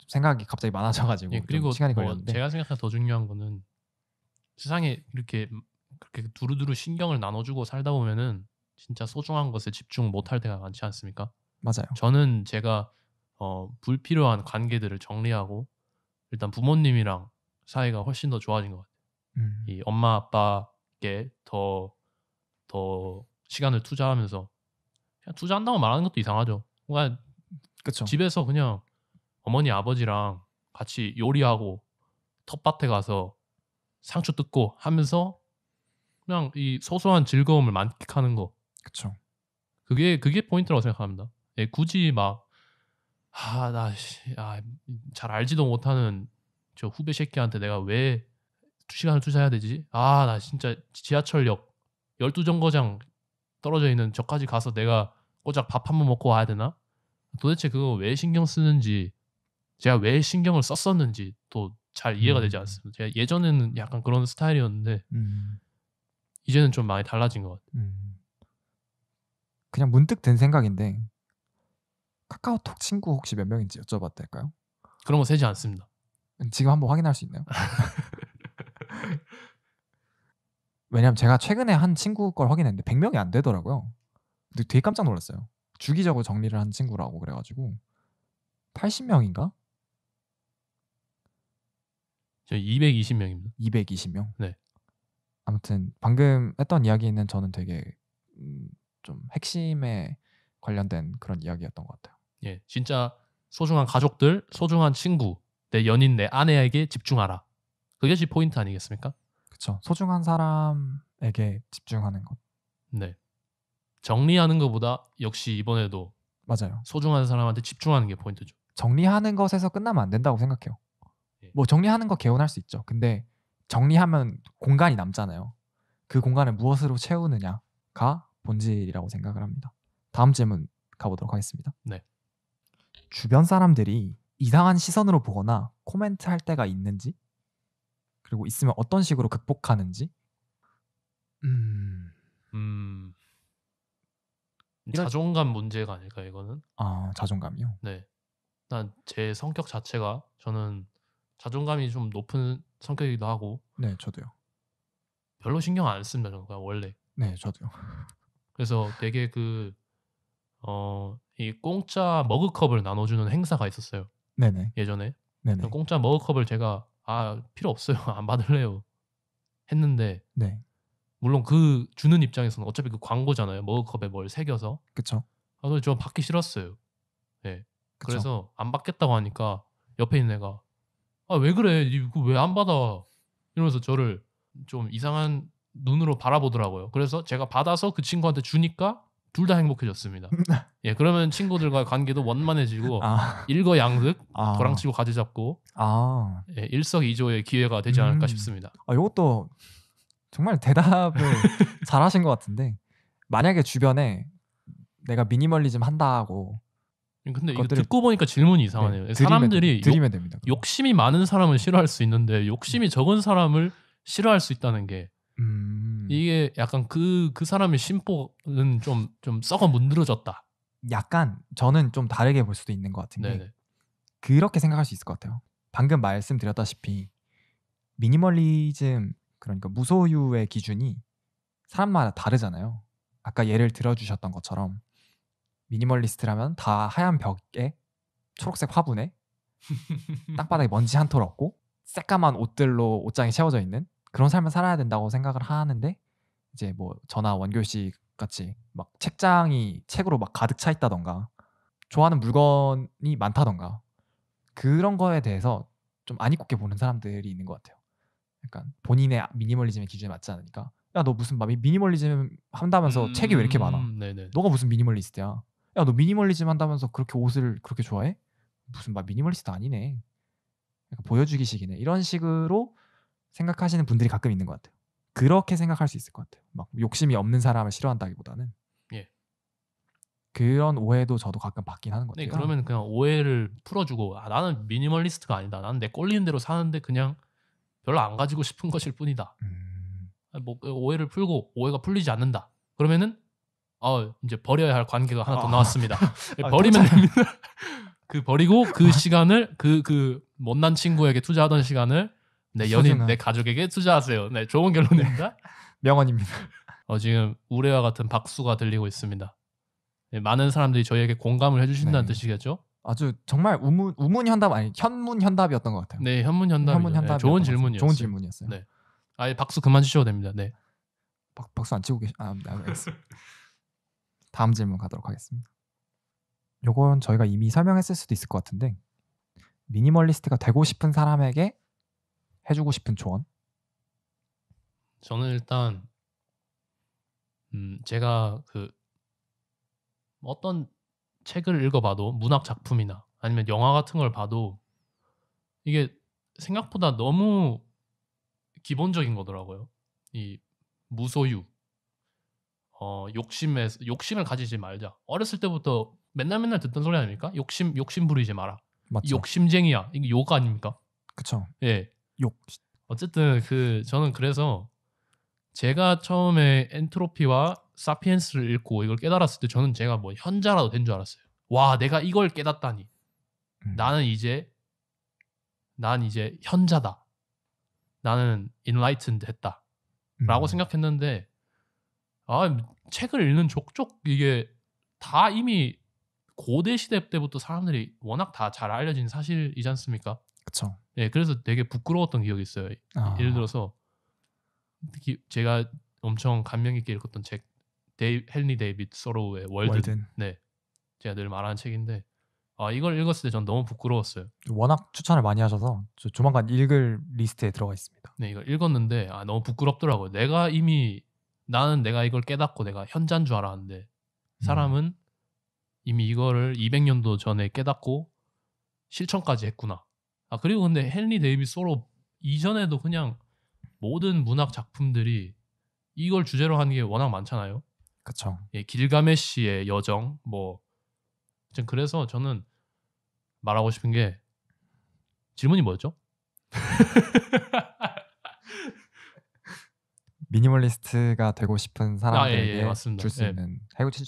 생각이 갑자기 많아져가지고 예, 그리고 좀 시간이 걸렸는데 제가 생각한 더 중요한 거는 세상에 이렇게 그렇게 두루두루 신경을 나눠주고 살다 보면은 진짜 소중한 것에 집중 못할 때가 많지 않습니까? 맞아요. 저는 제가 불필요한 관계들을 정리하고 일단 부모님이랑 사이가 훨씬 더 좋아진 것 같아요. 이 엄마 아빠께 더 시간을 투자하면서 그냥 투자한다고 말하는 것도 이상하죠. 그러니까 그쵸. 집에서 그냥 어머니 아버지랑 같이 요리하고 텃밭에 가서 상추 뜯고 하면서 그냥 이 소소한 즐거움을 만끽하는 거. 그쵸. 그게 포인트라고 생각합니다. 예, 굳이 잘 알지도 못하는 저 후배 새끼한테 내가 왜 2시간을 투자해야 되지? 나 진짜 지하철역 12정거장 떨어져 있는 저까지 가서 내가 고작 밥 한 번 먹고 와야 되나? 도대체 그거 왜 신경 쓰는지, 제가 왜 신경을 썼었는지 또 잘 이해가 되지 않습니다. 제가 예전에는 약간 그런 스타일이었는데 이제는 좀 많이 달라진 것 같아요. 그냥 문득 든 생각인데 카카오톡 친구 혹시 몇 명인지 여쭤봐도 될까요? 그런 거 세지 않습니다. 지금 한번 확인할 수 있나요? 왜냐면 제가 최근에 한 친구 걸 확인했는데 100명이 안 되더라고요. 근데 되게 깜짝 놀랐어요. 주기적으로 정리를 한 친구라고 그래가지고 80명인가? 저 220명입니다. 220명? 네. 아무튼 방금 했던 이야기는 저는 되게 좀 핵심에 관련된 그런 이야기였던 것 같아요. 예, 진짜 소중한 가족들, 소중한 친구, 내 연인, 내 아내에게 집중하라. 그것이 포인트 아니겠습니까? 그쵸. 소중한 사람에게 집중하는 것. 네. 정리하는 것보다 역시 이번에도 맞아요. 소중한 사람한테 집중하는 게 포인트죠. 정리하는 것에서 끝나면 안 된다고 생각해요. 예. 뭐 정리하는 거 개운할 수 있죠. 근데 정리하면 공간이 남잖아요. 그 공간을 무엇으로 채우느냐가 본질이라고 생각을 합니다. 다음 질문 가보도록 하겠습니다. 네. 주변 사람들이 이상한 시선으로 보거나 코멘트 할 때가 있는지, 그리고 있으면 어떤 식으로 극복하는지. 자존감 문제가 아닐까 이거는? 자존감이요? 네. 난 제 성격 자체가 저는 자존감이 좀 높은 성격이기도 하고 네, 저도요. 별로 신경 안 씁니다. 저는 그냥 원래. 네, 저도요. 그래서 되게 이 공짜 머그컵을 나눠주는 행사가 있었어요. 네네. 예전에. 네네. 공짜 머그컵을 제가 필요 없어요. 안 받을래요. 했는데 네. 물론 그 주는 입장에서는 어차피 그 광고잖아요. 머그컵에 뭘 새겨서. 그쵸. 그래서 저 받기 싫었어요. 네. 그쵸. 그래서 안 받겠다고 하니까 옆에 있는 애가 왜 그래? 이거 왜 안 받아? 이러면서 저를 좀 이상한 눈으로 바라보더라고요. 그래서 제가 받아서 그 친구한테 주니까 둘 다 행복해졌습니다. 예, 그러면 친구들과의 관계도 원만해지고 일거양득 도랑치고 가지 잡고 예, 일석이조의 기회가 되지 않을까 싶습니다. 이것도 정말 대답을 잘하신 것 같은데, 만약에 주변에 내가 미니멀리즘 한다고 근데 이거 것들을 듣고 보니까 질문이 이상하네요. 사람들이 드리면 됩니다. 그럼. 욕심이 많은 사람은 싫어할 수 있는데 욕심이 적은 사람을 싫어할 수 있다는 게 이게 약간 그 사람의 심보는 좀 썩어 문드러졌다. 약간 저는 좀 다르게 볼 수도 있는 것 같은 게 네네. 그렇게 생각할 수 있을 것 같아요. 방금 말씀드렸다시피 미니멀리즘 그러니까 무소유의 기준이 사람마다 다르잖아요. 아까 예를 들어주셨던 것처럼 미니멀리스트라면 다 하얀 벽에 초록색 화분에 땅바닥에 먼지 한 톨 없고 새까만 옷들로 옷장이 채워져 있는 그런 삶을 살아야 된다고 생각을 하는데 이제 뭐 저나 원교 씨 같이 막 책장이 책으로 막 가득 차 있다던가 좋아하는 물건이 많다던가 그런 거에 대해서 좀 안 입고 보는 사람들이 있는 것 같아요. 약간 본인의 미니멀리즘의 기준에 맞지 않으니까 야 너 무슨 미니멀리즘 한다면서 책이 왜 이렇게 많아? 네네. 너가 무슨 미니멀리스트야? 야 너 미니멀리즘 한다면서 그렇게 옷을 그렇게 좋아해? 무슨 미니멀리스트 아니네. 약간 보여주기식이네. 이런 식으로 생각하시는 분들이 가끔 있는 것 같아요. 그렇게 생각할 수 있을 것 같아요. 막 욕심이 없는 사람을 싫어한다기보다는 예. 그런 오해도 저도 가끔 받긴 하는 것 네, 같아요. 그러면 그냥 오해를 풀어주고 나는 미니멀리스트가 아니다. 나는 내 꼴리는 대로 사는데 그냥 별로 안 가지고 싶은 것일 뿐이다. 뭐 오해를 풀고 오해가 풀리지 않는다. 그러면은 이제 버려야 할 관계가 하나 더 나왔습니다. 버리면 됩니다. 버리고 그 시간을 그 못난 친구에게 투자하던 시간을 내 연인, 소중한. 내 가족에게 투자하세요. 네, 좋은 결론입니다. 명언입니다. 지금 우레와 같은 박수가 들리고 있습니다. 네, 많은 사람들이 저희에게 공감을 해주신다는 네. 뜻이겠죠? 아주 정말 우문현답 아니 현문현답이었던 것 같아요. 네, 현문현답이죠. 현문현답이었던 좋은 것 같습니다. 질문이었어요. 좋은 질문이었어요. 네, 아예 박수 그만 주셔도 됩니다. 네. 박수 안 치고 알겠습니다. 다음 질문 가도록 하겠습니다. 요건 저희가 이미 설명했을 수도 있을 것 같은데 미니멀리스트가 되고 싶은 사람에게 해주고 싶은 조언? 저는 일단 제가 어떤 책을 읽어봐도 문학 작품이나 아니면 영화 같은 걸 봐도 이게 생각보다 너무 기본적인 거더라고요. 이 무소유, 욕심을 가지지 말자. 어렸을 때부터 맨날 듣던 소리 아닙니까? 욕심 부리지 마라. 맞죠? 욕심쟁이야. 이게 욕 아닙니까? 그쵸. 예. 욕. 어쨌든 저는 그래서 제가 처음에 엔트로피와 사피엔스를 읽고 이걸 깨달았을 때 저는 제가 뭐 현자라도 된 줄 알았어요. 와, 내가 이걸 깨닫다니. 난 이제 현자다. 나는 enlightened 했다. 라고 생각했는데 책을 읽는 족족 이게 다 이미 고대 시대 때부터 사람들이 워낙 다 잘 알려진 사실이지 않습니까? 그쵸. 네, 그래서 되게 부끄러웠던 기억이 있어요. 예를 들어서 특히 제가 엄청 감명 깊게 읽었던 책 헨리 데이빗 소로우의 월든. 네, 제가 늘 말하는 책인데 이걸 읽었을 때 전 너무 부끄러웠어요. 워낙 추천을 많이 하셔서 저 조만간 읽을 리스트에 들어가 있습니다. 네, 이걸 읽었는데 너무 부끄럽더라고요. 나는 내가 이걸 깨닫고 내가 현자인 줄 알았는데 사람은 이미 이거를 200년도 전에 깨닫고 실천까지 했구나. 그리고 근데 헨리 데이빗 소로 이전에도 그냥 모든 문학 작품들이 이걸 주제로 하는 게 워낙 많잖아요. 그쵸. 예, 길가메시의 여정 그래서 저는 말하고 싶은 게 질문이 뭐였죠? 미니멀리스트가 되고 싶은 사람들에게 맞습니다. 줄 수 있는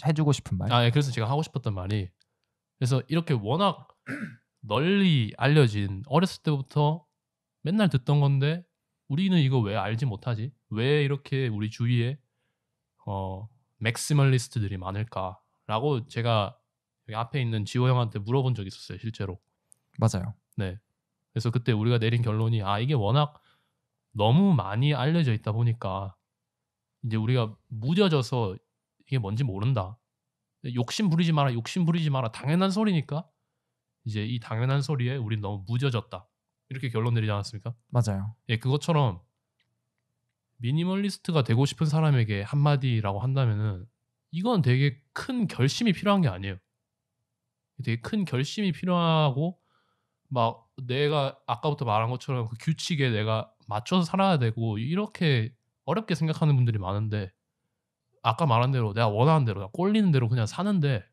해주고 싶은 말. 예, 그래서 제가 하고 싶었던 말이 그래서 이렇게 워낙 널리 알려진 어렸을 때부터 맨날 듣던 건데 우리는 이거 왜 알지 못하지? 왜 이렇게 우리 주위에 맥시멀리스트들이 많을까라고 제가 여기 앞에 있는 지호 형한테 물어본 적이 있었어요, 실제로. 맞아요. 네. 그래서 그때 우리가 내린 결론이 이게 워낙 너무 많이 알려져 있다 보니까 이제 우리가 무뎌져서 이게 뭔지 모른다. 욕심 부리지 마라. 당연한 소리니까 이제 이 당연한 소리에 우린 너무 무뎌졌다. 이렇게 결론 내리지 않았습니까? 맞아요. 예, 그것처럼 미니멀리스트가 되고 싶은 사람에게 한마디라고 한다면은 이건 되게 큰 결심이 필요한 게 아니에요. 되게 큰 결심이 필요하고 막 내가 아까부터 말한 것처럼 그 규칙에 내가 맞춰서 살아야 되고 이렇게 어렵게 생각하는 분들이 많은데 아까 말한 대로 내가 원하는 대로 꼴리는 대로 그냥 사는데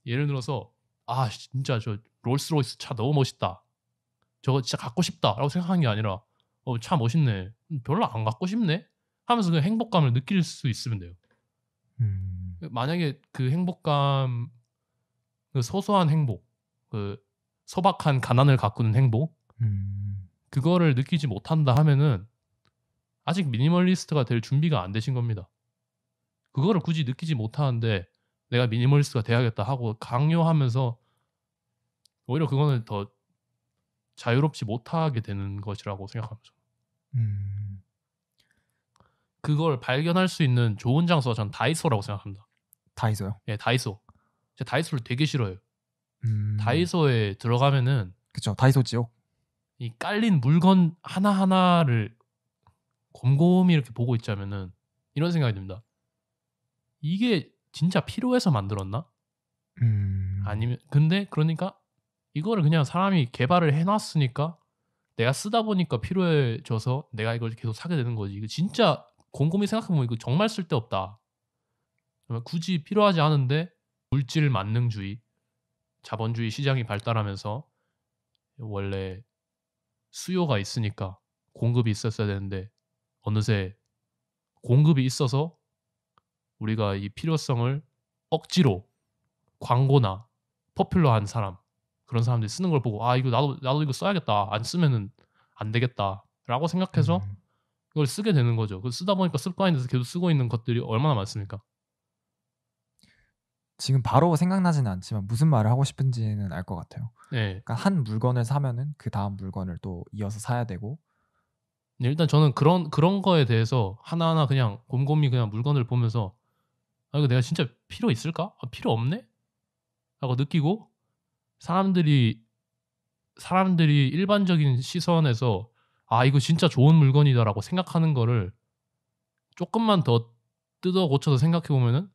예를 들어서 아 진짜 저 롤스로이스 차 너무 멋있다. 저거 진짜 갖고 싶다라고 생각하는 게 아니라 차 멋있네. 별로 안 갖고 싶네. 하면서 그 행복감을 느낄 수 있으면 돼요. 만약에 그 행복감, 그 소소한 행복, 그 소박한 가난을 가꾸는 행복, 그거를 느끼지 못한다 하면은 아직 미니멀리스트가 될 준비가 안 되신 겁니다. 그거를 굳이 느끼지 못하는데 내가 미니멀리스트가 돼야겠다 하고 강요하면서 오히려 그거는 더 자유롭지 못하게 되는 것이라고 생각합니다. 그걸 발견할 수 있는 좋은 장소가 전 다이소라고 생각합니다. 다이소요? 예, 다이소. 제가 다이소를 되게 싫어해요. 다이소에 들어가면은 그쵸. 다이소 지옥. 이 깔린 물건 하나하나를 곰곰이 이렇게 보고 있자면은 이런 생각이 듭니다. 이게 진짜 필요해서 만들었나? 아니면 근데 그러니까 이거를 그냥 사람이 개발을 해놨으니까 내가 쓰다 보니까 필요해져서 내가 이걸 계속 사게 되는 거지. 이거 진짜 곰곰이 생각해보면 이거 정말 쓸데없다. 정말 굳이 필요하지 않은데 물질 만능주의, 자본주의 시장이 발달하면서 원래 수요가 있으니까 공급이 있었어야 되는데 어느새 공급이 있어서 우리가 이 필요성을 억지로 광고나 포퓰러한 사람, 그런 사람들이 쓰는 걸 보고 아 이거 나도 이거 써야겠다. 안 쓰면은 안 되겠다라고 생각해서 이걸 쓰게 되는 거죠. 그 쓰다 보니까 습관이 돼서 계속 쓰고 있는 것들이 얼마나 많습니까? 지금 바로 생각나지는 않지만 무슨 말을 하고 싶은지는 알 것 같아요. 네. 그러니까 한 물건을 사면은 그 다음 물건을 또 이어서 사야 되고. 네, 일단 저는 그런 거에 대해서 하나하나 그냥 곰곰이 그냥 물건을 보면서 아 이거 내가 진짜 필요 있을까? 아, 필요 없네? 라고 느끼고 사람들이 일반적인 시선에서 아 이거 진짜 좋은 물건이다라고 생각하는 거를 조금만 더 뜯어 고쳐서 생각해 보면은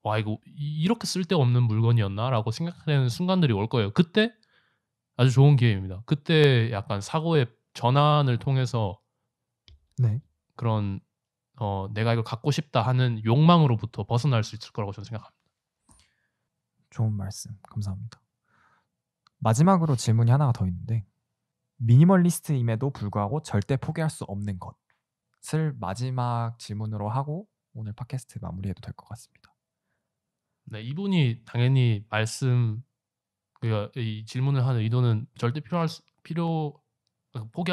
와 이거 이렇게 쓸데없는 물건이었나라고 생각하는 순간들이 올 거예요. 그때 아주 좋은 기회입니다. 그때 약간 사고의 전환을 통해서 네. 그런 내가 이걸 갖고 싶다 하는 욕망으로부터 벗어날 수 있을 거라고 저는 생각합니다. 좋은 말씀 감사합니다. 마지막으로 질문이 하나가 더 있는데, 미니멀리스트임에도 불구하고 절대 포기할 수 없는 것을 마지막 질문으로 하고 오늘 팟캐스트 마무리해도 될 것 같습니다. 네, 이분이 당연히 이 질문을 하는 의도는 절대 포기할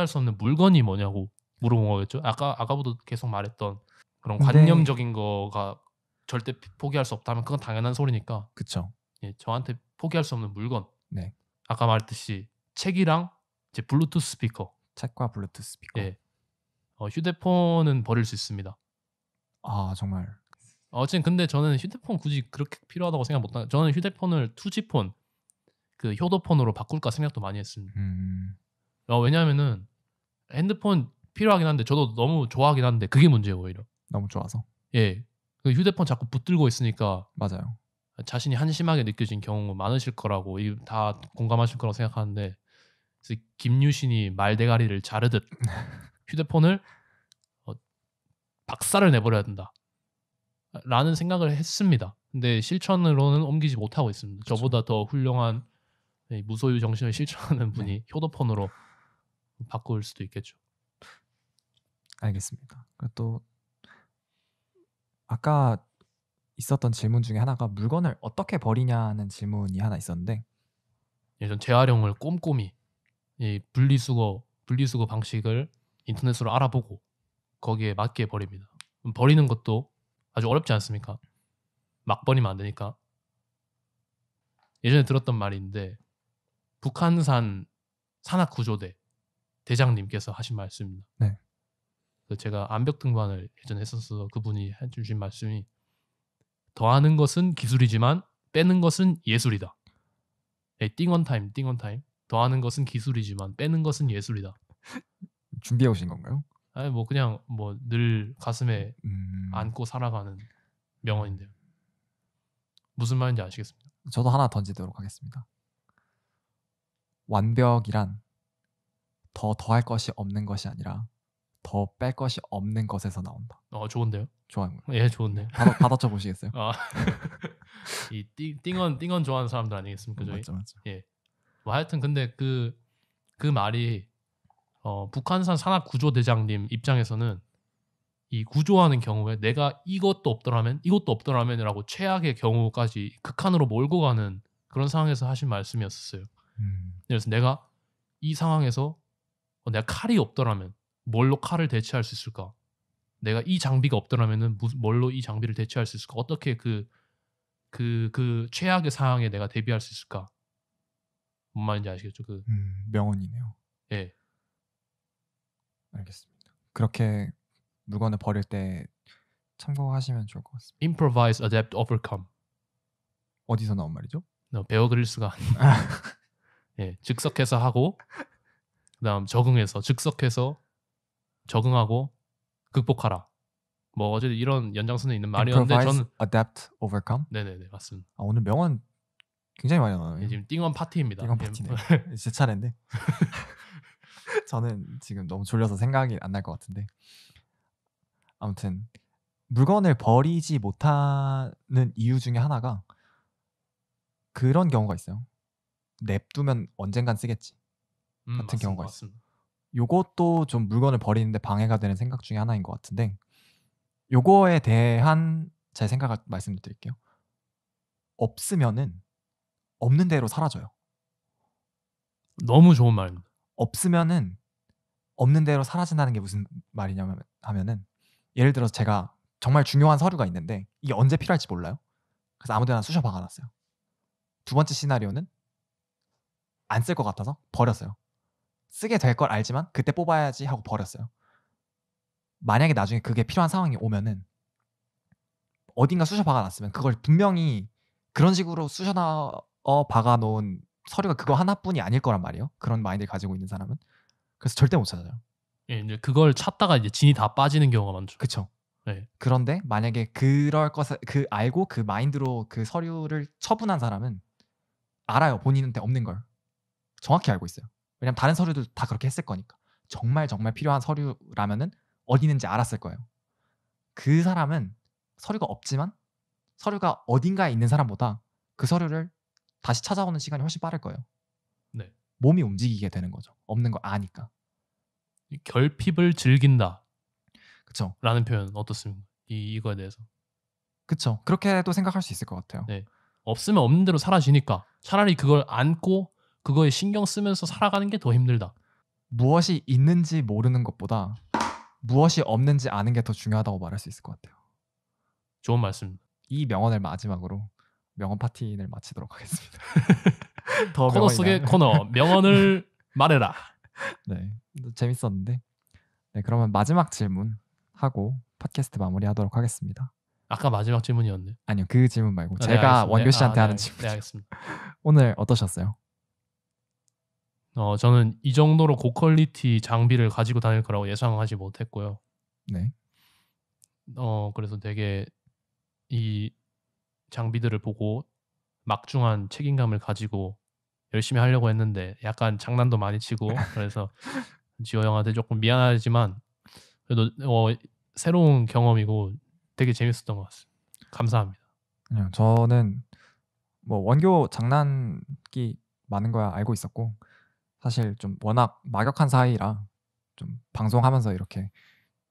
수 없는 물건이 뭐냐고 물어본 거겠죠. 아까부터 계속 말했던 그런 근데- 관념적인 거가 절대 포기할 수 없다면 그건 당연한 소리니까. 그쵸. 예, 저한테 포기할 수 없는 물건. 네. 아까 말했듯이 책이랑 이제 블루투스 스피커. 책과 블루투스 스피커. 예. 휴대폰은 버릴 수 있습니다. 아 정말. 어쨌든 근데 저는 휴대폰 굳이 그렇게 필요하다고 생각 못하고 저는 휴대폰을 투지폰 그 효도폰으로 바꿀까 생각도 많이 했습니다. 왜냐하면은 핸드폰 필요하긴 한데 저도 너무 좋아하긴 한데 그게 문제예요 오히려. 너무 좋아서. 예, 그 휴대폰 자꾸 붙들고 있으니까 맞아요. 자신이 한심하게 느껴진 경우 많으실 거라고 다 공감하실 거라고 생각하는데 그래서 김유신이 말대가리를 자르듯 휴대폰을 박살을 내버려야 된다 라는 생각을 했습니다. 근데 실천으로는 옮기지 못하고 있습니다. 그쵸. 저보다 더 훌륭한 무소유 정신을 실천하는 분이 네. 효도폰으로 바꿀 수도 있겠죠. 알겠습니다. 그리고 또 아까 있었던 질문 중에 하나가 물건을 어떻게 버리냐는 질문이 하나 있었는데, 전 재활용을 꼼꼼히 이 분리수거 방식을 인터넷으로 알아보고 거기에 맞게 버립니다. 버리는 것도 아주 어렵지 않습니까? 막 버리면 안 되니까. 예전에 들었던 말인데 북한산 산악구조대 대장님께서 하신 말씀입니다. 네. 제가 암벽 등반을 예전에 했었어서 그분이 해주신 말씀이 더하는 것은 기술이지만 빼는 것은 예술이다. 띵온 타임. 더하는 것은 기술이지만 빼는 것은 예술이다. 준비해 오신 건가요? 아니 뭐 그냥 뭐 늘 가슴에 안고 살아가는 명언인데요. 무슨 말인지 아시겠습니까? 저도 하나 던지도록 하겠습니다. 완벽이란 더할 것이 없는 것이 아니라 더 뺄 것이 없는 것에서 나온다. 좋은데요? 좋아요. 예, 좋은데. 받아쳐 보시겠어요? 이 띵언 좋아하는 사람들 아니겠습니까, 저희? 맞죠. 예. 뭐 하여튼 근데 그 말이 북한산 산악구조대장님 입장에서는 이 구조하는 경우에 내가 이것도 없더라면이라고 최악의 경우까지 극한으로 몰고 가는 그런 상황에서 하신 말씀이었어요. 그래서 내가 이 상황에서 내가 칼이 없더라면 뭘로 칼을 대체할 수 있을까? 내가 이 장비가 없더라면은 뭘로 이 장비를 대체할 수 있을까? 어떻게 그 최악의 상황에 내가 대비할 수 있을까? 뭔 말인지 아시겠죠? 명언이네요. 예. 알겠습니다. 그렇게 물건을 버릴 때 참고하시면 좋을 것 같습니다. Improvise, adapt, overcome. 어디서 나온 말이죠? 베어 그릴스가 예, 즉석해서 하고 그다음 적응해서 즉석해서 적응하고 극복하라. 뭐 어쨌든 이런 연장선에 있는 말이었는데 Improvise, 저는 adapt, overcome. 네네네 맞습니다. 오늘 명언 굉장히 많이 나와요. 예, 지금 띵원 파티입니다. 띵원 파티네. 제 차례인데 저는 지금 너무 졸려서 생각이 안 날 것 같은데 아무튼 물건을 버리지 못하는 이유 중에 하나가 그런 경우가 있어요. 냅두면 언젠간 쓰겠지 같은 맞습니다, 경우가 맞습니다. 있어요. 요것도 좀 물건을 버리는데 방해가 되는 생각 중에 하나인 것 같은데 요거에 대한 제 생각을 말씀드릴게요. 없으면은 없는 대로 사라져요. 너무 좋은 말입니다. 없으면은 없는 대로 사라진다는 게 무슨 말이냐면 하면은 예를 들어서 제가 정말 중요한 서류가 있는데 이게 언제 필요할지 몰라요. 그래서 아무 데나 쑤셔 박아놨어요. 두 번째 시나리오는 안 쓸 것 같아서 버렸어요. 쓰게 될 걸 알지만 그때 뽑아야지 하고 버렸어요. 만약에 나중에 그게 필요한 상황이 오면은 어딘가 쑤셔 박아놨으면 그걸 분명히 그런 식으로 쑤셔 박아놓은 서류가 그거 하나뿐이 아닐 거란 말이에요. 그런 마인드를 가지고 있는 사람은. 그래서 절대 못 찾아요. 예, 이제 그걸 찾다가 이제 진이 다 빠지는 경우가 많죠. 그쵸. 네. 그런데 만약에 그럴 것을 알고 그 마인드로 그 서류를 처분한 사람은 알아요. 본인한테 없는 걸. 정확히 알고 있어요. 왜냐면 다른 서류도 다 그렇게 했을 거니까. 정말 필요한 서류라면은 어디 있는지 알았을 거예요. 그 사람은 서류가 없지만 서류가 어딘가에 있는 사람보다 그 서류를 다시 찾아오는 시간이 훨씬 빠를 거예요. 네. 몸이 움직이게 되는 거죠. 없는 거 아니까. 결핍을 즐긴다. 그쵸. 라는 표현 어떻습니까? 이거에 대해서. 그쵸. 그렇게도 생각할 수 있을 것 같아요. 네. 없으면 없는 대로 사라지니까 차라리 그걸 안고 그거에 신경 쓰면서 살아가는 게 더 힘들다. 무엇이 있는지 모르는 것보다 무엇이 없는지 아는 게 더 중요하다고 말할 수 있을 것 같아요. 좋은 말씀입니다. 이 명언을 마지막으로 명언 파티를 마치도록 하겠습니다. 더 코너 속의 코너 명언을 말해라. 네, 재밌었는데. 네, 그러면 마지막 질문 하고 팟캐스트 마무리하도록 하겠습니다. 아까 마지막 질문이었네. 아니요, 그 질문 말고 네, 제가 알겠습니다. 원교 씨한테 하는 네, 질문. 네, 알겠습니다. 오늘 어떠셨어요? 저는 이 정도로 고퀄리티 장비를 가지고 다닐 거라고 예상하지 못했고요. 네. 그래서 되게 이 장비들을 보고 막중한 책임감을 가지고 열심히 하려고 했는데 약간 장난도 많이 치고 그래서 지호 형한테 조금 미안하지만 그래도 새로운 경험이고 되게 재밌었던 것 같습니다. 감사합니다. 아니요, 저는 뭐 원교 장난기 많은 거야 알고 있었고 사실 좀 워낙 막역한 사이라 좀 방송하면서 이렇게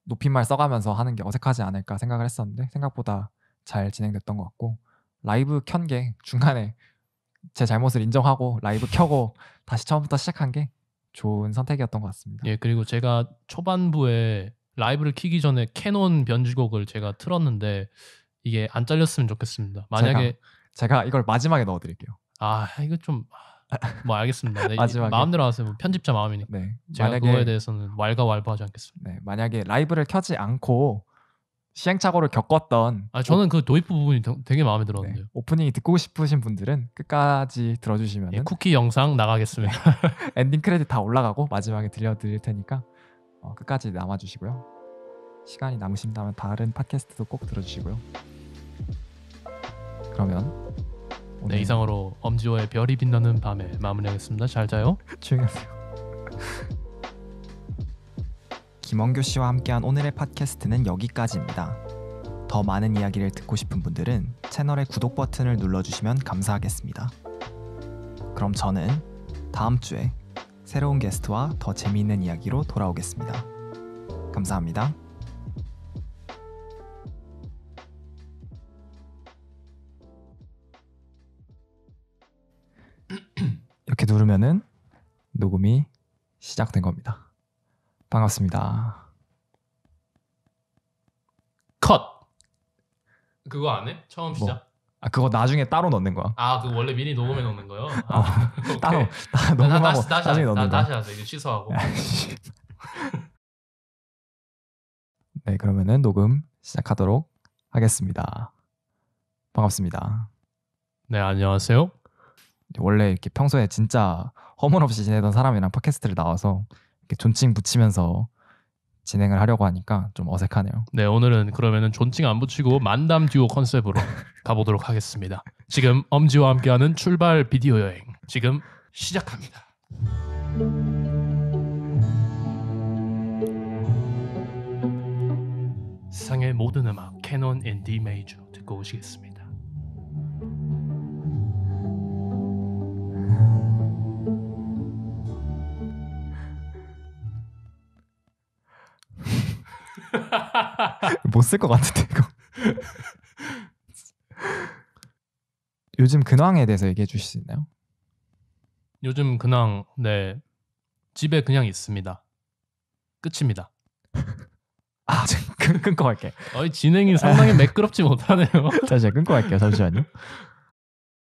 높임말 써가면서 하는 게 어색하지 않을까 생각을 했었는데 생각보다 잘 진행됐던 것 같고 라이브 켠 게 중간에 제 잘못을 인정하고 라이브 켜고 다시 처음부터 시작한 게 좋은 선택이었던 것 같습니다. 예, 그리고 제가 초반부에 라이브를 켜기 전에 캐논 변주곡을 제가 틀었는데 이게 안 잘렸으면 좋겠습니다. 만약에 제가 이걸 마지막에 넣어드릴게요. 이거 좀 뭐 알겠습니다. 네, 마지막에. 마음대로 하세요. 뭐 편집자 마음이니까. 네, 제가 그거에 대해서는 왈가왈부하지 않겠습니다. 네, 만약에 라이브를 켜지 않고 시행착오를 겪었던 저는 그 도입부 부분이 되게 마음에 네, 들었는데요. 오프닝이 듣고 싶으신 분들은 끝까지 들어주시면 예, 쿠키 영상 나가겠습니다. 엔딩 크레딧 다 올라가고 마지막에 들려드릴 테니까 끝까지 남아주시고요. 시간이 남으신다면 다른 팟캐스트도 꼭 들어주시고요. 그러면 오늘 네, 이상으로 엄지호의 별이 빛나는 밤에 마무리하겠습니다. 잘 자요. 조용히 하세요. 김원교 씨와 함께한 오늘의 팟캐스트는 여기까지입니다. 더 많은 이야기를 듣고 싶은 분들은 채널의 구독 버튼을 눌러주시면 감사하겠습니다. 그럼 저는 다음 주에 새로운 게스트와 더 재미있는 이야기로 돌아오겠습니다. 감사합니다. 이렇게 누르면은 녹음이 시작된 겁니다. 반갑습니다. 컷. 그거 안 해? 처음 시작. 그거 나중에 따로 넣는 거야. 그거 원래 미리 녹음해 놓는 거요? 따로 녹음하고 다시 나중에 넣는 거야. 다시 하세요. 이거 취소하고. 네, 그러면은 녹음 시작하도록 하겠습니다. 반갑습니다. 네, 안녕하세요. 원래 이렇게 평소에 진짜 허물없이 지내던 사람이랑 팟캐스트를 나와서 이렇게 존칭 붙이면서 진행을 하려고 하니까 좀 어색하네요. 네, 오늘은 그러면은 존칭 안 붙이고 만담 듀오 컨셉으로 가보도록 하겠습니다. 지금 엄지와 함께하는 출발 비디오 여행 지금 시작합니다. 세상의 모든 음악 캐논 인 D 메이저 듣고 오시겠습니다. 못 쓸 것 같은데 이거. 요즘 근황에 대해서 얘기해 주실 수 있나요? 요즘 근황 집에 그냥 있습니다. 끝입니다. 끊고 갈게. 진행이 상당히 매끄럽지 못하네요. 잠시만 끊고 갈게요. 잠시만요.